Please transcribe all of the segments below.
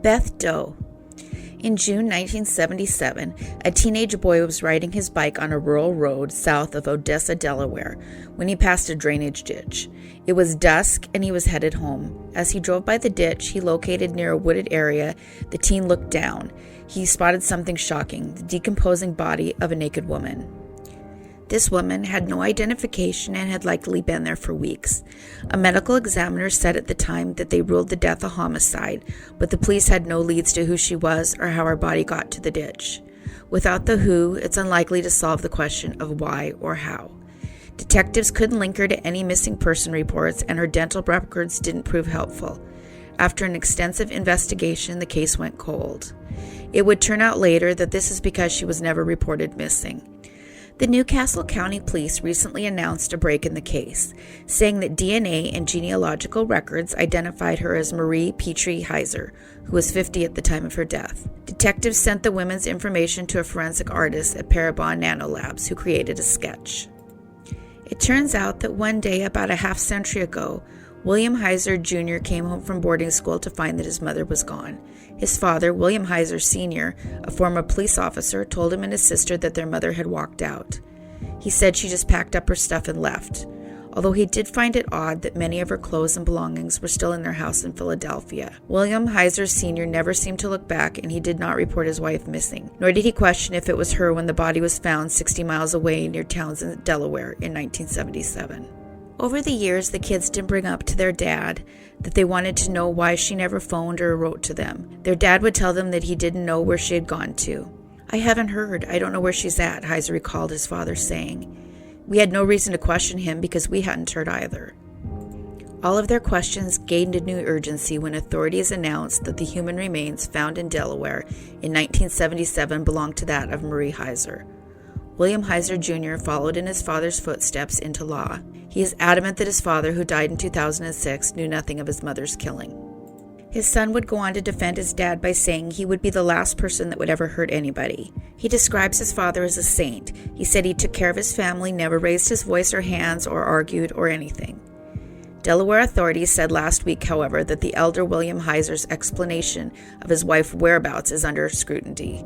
Beth Doe. In June 1977, a teenage boy was riding his bike on a rural road south of Odessa, Delaware, when he passed a drainage ditch. It was dusk and he was headed home. As he drove by the ditch he located near a wooded area, the teen looked down. He spotted something shocking, the decomposing body of a naked woman. This woman had no identification and had likely been there for weeks. A medical examiner said at the time that they ruled the death a homicide, but the police had no leads to who she was or how her body got to the ditch. Without the who, it's unlikely to solve the question of why or how. Detectives couldn't link her to any missing person reports, and her dental records didn't prove helpful. After an extensive investigation, the case went cold. It would turn out later that this is because she was never reported missing. The Newcastle County Police recently announced a break in the case, saying that DNA and genealogical records identified her as Marie Petrie Heiser, who was 50 at the time of her death. Detectives sent the women's information to a forensic artist at Parabon Nanolabs, who created a sketch. It turns out that one day about a half-century ago, William Heiser Jr. came home from boarding school to find that his mother was gone. His father, William Heiser Sr., a former police officer, told him and his sister that their mother had walked out. He said she just packed up her stuff and left, although he did find it odd that many of her clothes and belongings were still in their house in Philadelphia. William Heiser Sr. never seemed to look back, and he did not report his wife missing, nor did he question if it was her when the body was found 60 miles away near Townsend, Delaware in 1977. Over the years, the kids did bring up to their dad that they wanted to know why she never phoned or wrote to them. Their dad would tell them that he didn't know where she had gone to. "I haven't heard. I don't know where she's at," Heiser recalled his father saying. "We had no reason to question him because we hadn't heard either." All of their questions gained a new urgency when authorities announced that the human remains found in Delaware in 1977 belonged to that of Marie Heiser. William Heiser Jr. followed in his father's footsteps into law. He is adamant that his father, who died in 2006, knew nothing of his mother's killing. His son would go on to defend his dad by saying he would be the last person that would ever hurt anybody. He describes his father as a saint. He said he took care of his family, never raised his voice or hands or argued or anything. Delaware authorities said last week, however, that the elder William Heiser's explanation of his wife's whereabouts is under scrutiny.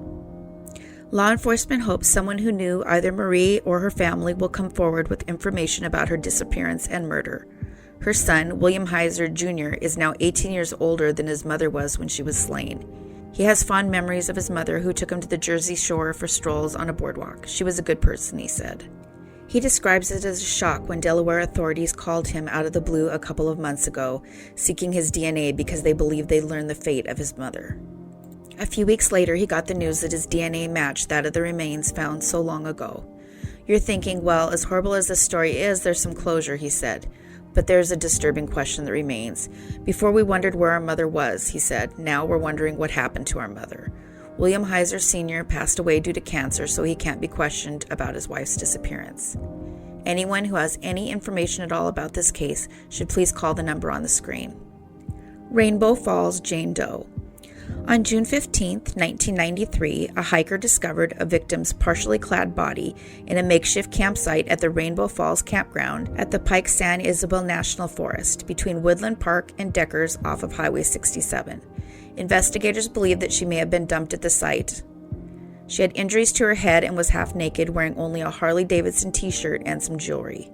Law enforcement hopes someone who knew either Marie or her family will come forward with information about her disappearance and murder. Her son, William Heiser Jr., is now 18 years older than his mother was when she was slain. He has fond memories of his mother, who took him to the Jersey Shore for strolls on a boardwalk. She was a good person, he said. He describes it as a shock when Delaware authorities called him out of the blue a couple of months ago, seeking his DNA because they believed they'd learned the fate of his mother. A few weeks later, he got the news that his DNA matched that of the remains found so long ago. You're thinking, well, as horrible as this story is, there's some closure, he said. But there's a disturbing question that remains. Before we wondered where our mother was, he said. Now we're wondering what happened to our mother. William Heiser Sr. passed away due to cancer, so he can't be questioned about his wife's disappearance. Anyone who has any information at all about this case should please call the number on the screen. Rainbow Falls Jane Doe. On June 15, 1993, a hiker discovered a victim's partially clad body in a makeshift campsite at the Rainbow Falls campground at the Pike San Isabel National Forest between Woodland Park and Deckers off of Highway 67. Investigators believe that she may have been dumped at the site. She had injuries to her head and was half naked, wearing only a Harley-Davidson t-shirt and some jewelry.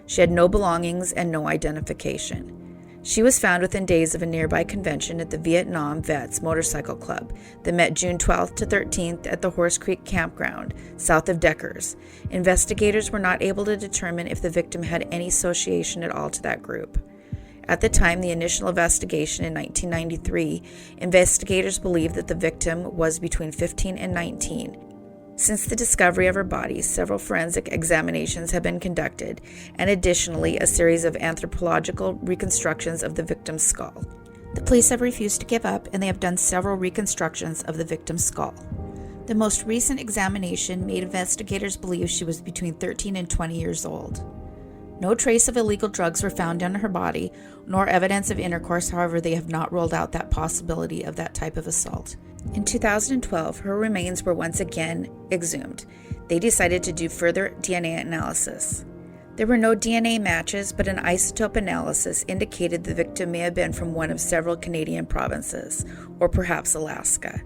She had no belongings and no identification. She was found within days of a nearby convention at the Vietnam Vets Motorcycle Club that met June 12th to 13th at the Horse Creek Campground, south of Deckers. Investigators were not able to determine if the victim had any association at all to that group. At the time, the initial investigation in 1993, investigators believed that the victim was between 15 and 19. Since the discovery of her body, several forensic examinations have been conducted, and additionally, a series of anthropological reconstructions of the victim's skull. The police have refused to give up, and they have done several reconstructions of the victim's skull. The most recent examination made investigators believe she was between 13 and 20 years old. No trace of illegal drugs were found on her body, nor evidence of intercourse. However, they have not ruled out that possibility of that type of assault. In 2012, her remains were once again exhumed. They decided to do further DNA analysis. There were no DNA matches, but an isotope analysis indicated the victim may have been from one of several Canadian provinces, or perhaps Alaska.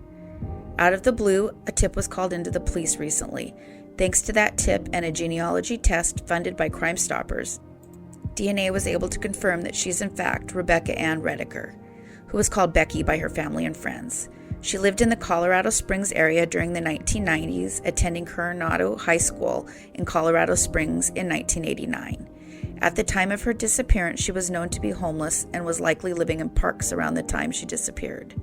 Out of the blue, a tip was called into the police recently. Thanks to that tip and a genealogy test funded by Crime Stoppers, DNA was able to confirm that she's in fact Rebecca Ann Rediker, who was called Becky by her family and friends. She lived in the Colorado Springs area during the 1990s, attending Coronado High School in Colorado Springs in 1989. At the time of her disappearance, she was known to be homeless and was likely living in parks around the time she disappeared.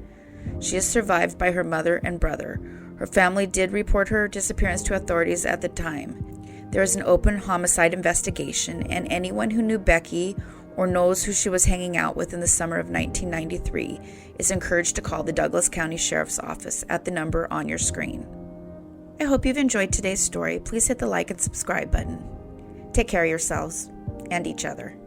She is survived by her mother and brother. Her family did report her disappearance to authorities at the time. There is an open homicide investigation, and anyone who knew Becky or knows who she was hanging out with in the summer of 1993 is encouraged to call the Douglas County Sheriff's Office at the number on your screen. I hope you've enjoyed today's story. Please hit the like and subscribe button. Take care of yourselves and each other.